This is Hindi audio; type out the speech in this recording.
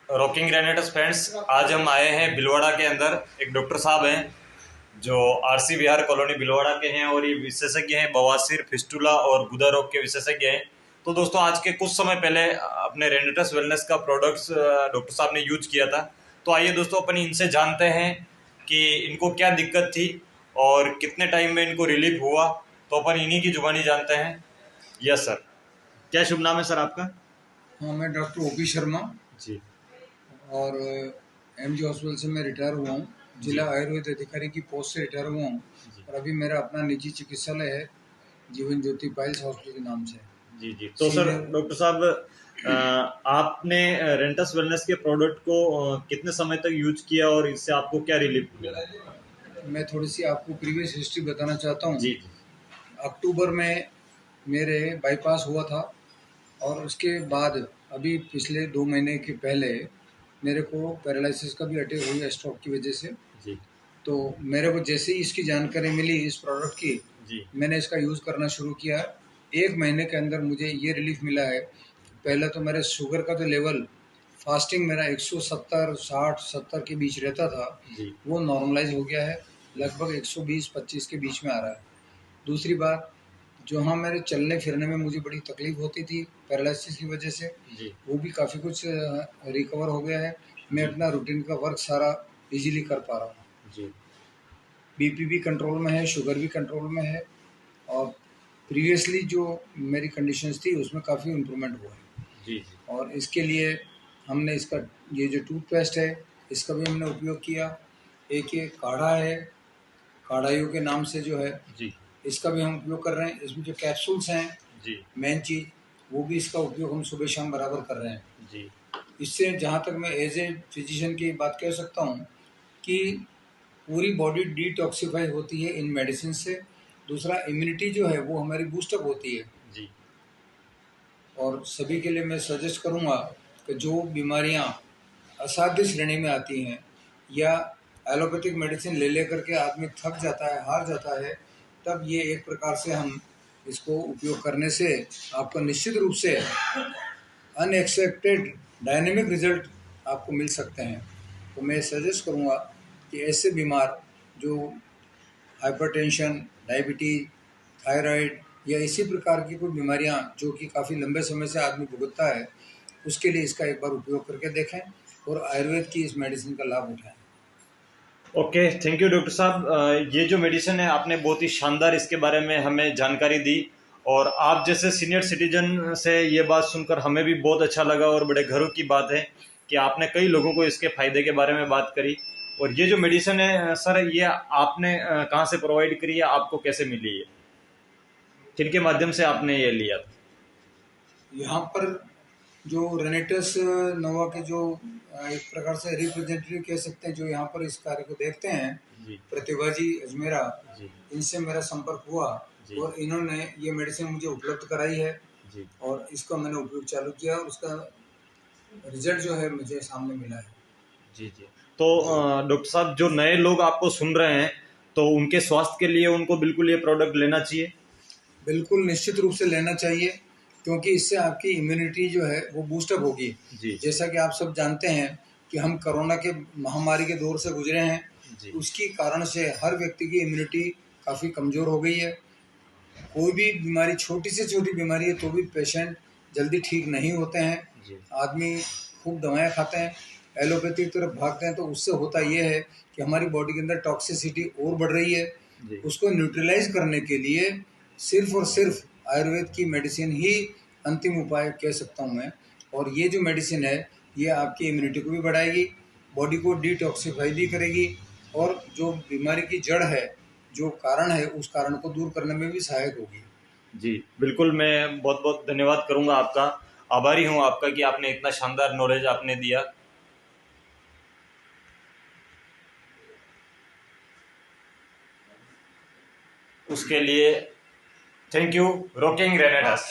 रॉकिंग ग्रेनेडर्स फ्रेंड्स, आज हम आए हैं भिलवाड़ा के अंदर। एक डॉक्टर साहब हैं जो आरसी विहार कॉलोनी भिलवाड़ा के हैं और ये विशेषज्ञ हैं, बवासीर, फिस्टुला और गुदा रोग के विशेषज्ञ हैं। तो दोस्तों, आज के कुछ समय पहले अपने रेनेटस वेलनेस का प्रोडक्ट्स डॉक्टर साहब ने यूज किया था। तो आइए दोस्तों, अपन इनसे जानते हैं कि इनको क्या दिक्कत थी और कितने टाइम में इनको रिलीफ हुआ। तो अपन इन्हीं की जुबानी जानते हैं। यस सर, क्या शुभ नाम है सर आपका? हाँ, मैं डॉक्टर ओपी शर्मा जी और एमजी हॉस्पिटल से मैं रिटायर हुआ हूँ। जिला आयुर्वेद अधिकारी की पोस्ट से रिटायर हुआ हूँ और अभी मेरा अपना निजी चिकित्सालय है, जीवन ज्योति पाइल्स हॉस्पिटल के नाम से। जी जी। तो सर डॉक्टर साहब, आपने रेंटस वेलनेस के प्रोडक्ट को कितने समय तक यूज किया और इससे आपको क्या रिलीफ मिला? मैं थोड़ी सी आपको प्रीवियस हिस्ट्री बताना चाहता हूँ। जी अक्टूबर में मेरे बाईपास हुआ था और उसके बाद अभी पिछले 2 महीने के पहले मेरे को पैरालिसिस का भी अटैक हुई स्ट्रोक की वजह से। जी तो मेरे को जैसे ही इसकी जानकारी मिली इस प्रोडक्ट की, जी मैंने इसका यूज़ करना शुरू किया। 1 महीने के अंदर मुझे ये रिलीफ मिला है। पहले तो मेरे शुगर का जो लेवल फास्टिंग मेरा 170 60 70 के बीच रहता था, जी वो नॉर्मलाइज हो गया है, लगभग 120 25 के बीच में आ रहा है। दूसरी बात, जो हाँ मेरे चलने फिरने में मुझे बड़ी तकलीफ होती थी पैरालिसिस की वजह से, जी वो भी काफ़ी कुछ रिकवर हो गया है। मैं जी अपना रूटीन का वर्क सारा इजीली कर पा रहा हूँ। जी बीपी भी कंट्रोल में है, शुगर भी कंट्रोल में है और प्रीवियसली जो मेरी कंडीशंस थी उसमें काफ़ी इम्प्रूवमेंट हुआ है। जी और इसके लिए हमने इसका ये जो टूथपेस्ट है इसका भी हमने उपयोग किया। एक ये काढ़ा है, काढ़ाइयों के नाम से जो है, जी इसका भी हम उपयोग कर रहे हैं। इसमें जो कैप्सूल्स हैं, जी मेन चीज़, वो भी इसका उपयोग हम सुबह शाम बराबर कर रहे हैं। जी इससे जहाँ तक मैं एज ए फिजिशियन की बात कह सकता हूँ कि पूरी बॉडी डिटॉक्सिफाई होती है इन मेडिसिन से। दूसरा, इम्यूनिटी जो है वो हमारी बूस्टअप होती है। जी और सभी के लिए मैं सजेस्ट करूँगा कि जो बीमारियाँ असाध्य श्रेणी में आती हैं या एलोपैथिक मेडिसिन ले ले करके आदमी थक जाता है, हार जाता है, तब ये एक प्रकार से हम इसको उपयोग करने से आपको निश्चित रूप से अनएक्सपेक्टेड डायनेमिक रिजल्ट आपको मिल सकते हैं। तो मैं सजेस्ट करूँगा कि ऐसे बीमार जो हाइपरटेंशन, डायबिटीज, थायराइड या इसी प्रकार की कोई बीमारियां जो कि काफ़ी लंबे समय से आदमी भुगतता है, उसके लिए इसका एक बार उपयोग करके देखें और आयुर्वेद की इस मेडिसिन का लाभ उठाएं। ओके, थैंक यू डॉक्टर साहब। ये जो मेडिसिन है आपने बहुत ही शानदार इसके बारे में हमें जानकारी दी और आप जैसे सीनियर सिटीजन से ये बात सुनकर हमें भी बहुत अच्छा लगा और बड़े गर्व की बात है कि आपने कई लोगों को इसके फायदे के बारे में बात करी। और ये जो मेडिसिन है सर, ये आपने कहाँ से प्रोवाइड करी है, आपको कैसे मिली है, किनके माध्यम से आपने ये लिया था? यहाँ पर जो रेनेटस नोवा के जो एक प्रकार से रिप्रेजेंटेटिव कह सकते हैं, जो यहाँ पर इस कार्य को देखते हैं, जी प्रतिभा जी अजमेरा, जी इनसे मेरा संपर्क हुआ जी और इन्होंने ये मेडिसिन मुझे उपलब्ध कराई है जी और इसका मैंने उपयोग चालू किया और उसका रिजल्ट जो है मुझे सामने मिला है। जी जी। तो डॉक्टर साहब, जो नए लोग आपको सुन रहे हैं, तो उनके स्वास्थ्य के लिए उनको बिल्कुल ये प्रोडक्ट लेना चाहिए? बिल्कुल निश्चित रूप से लेना चाहिए, क्योंकि इससे आपकी इम्यूनिटी जो है वो बूस्टअप होगी। जी जैसा कि आप सब जानते हैं कि हम कोरोना के महामारी के दौर से गुजरे हैं, जी उसकी कारण से हर व्यक्ति की इम्यूनिटी काफ़ी कमज़ोर हो गई है। कोई भी बीमारी, छोटी से छोटी बीमारी है तो भी पेशेंट जल्दी ठीक नहीं होते हैं। जी आदमी खूब दवाएं खाते हैं, एलोपैथी की तरफ भागते हैं, तो उससे होता ये है कि हमारी बॉडी के अंदर टॉक्सिसिटी और बढ़ रही है। जी उसको न्यूट्रलाइज करने के लिए सिर्फ और सिर्फ आयुर्वेद की मेडिसिन ही अंतिम उपाय कह सकता हूँ मैं। और ये जो मेडिसिन है ये आपकी इम्यूनिटी को भी बढ़ाएगी, बॉडी को डिटॉक्सिफाई भी करेगी और जो बीमारी की जड़ है, जो कारण है, उस कारण को दूर करने में भी सहायक होगी। जी, बिल्कुल। मैं बहुत बहुत धन्यवाद करूंगा आपका, आभारी हूं आपका कि आपने इतना शानदार नॉलेज आपने दिया। उसके लिए थैंक यू, रॉकिंग रेनेडस।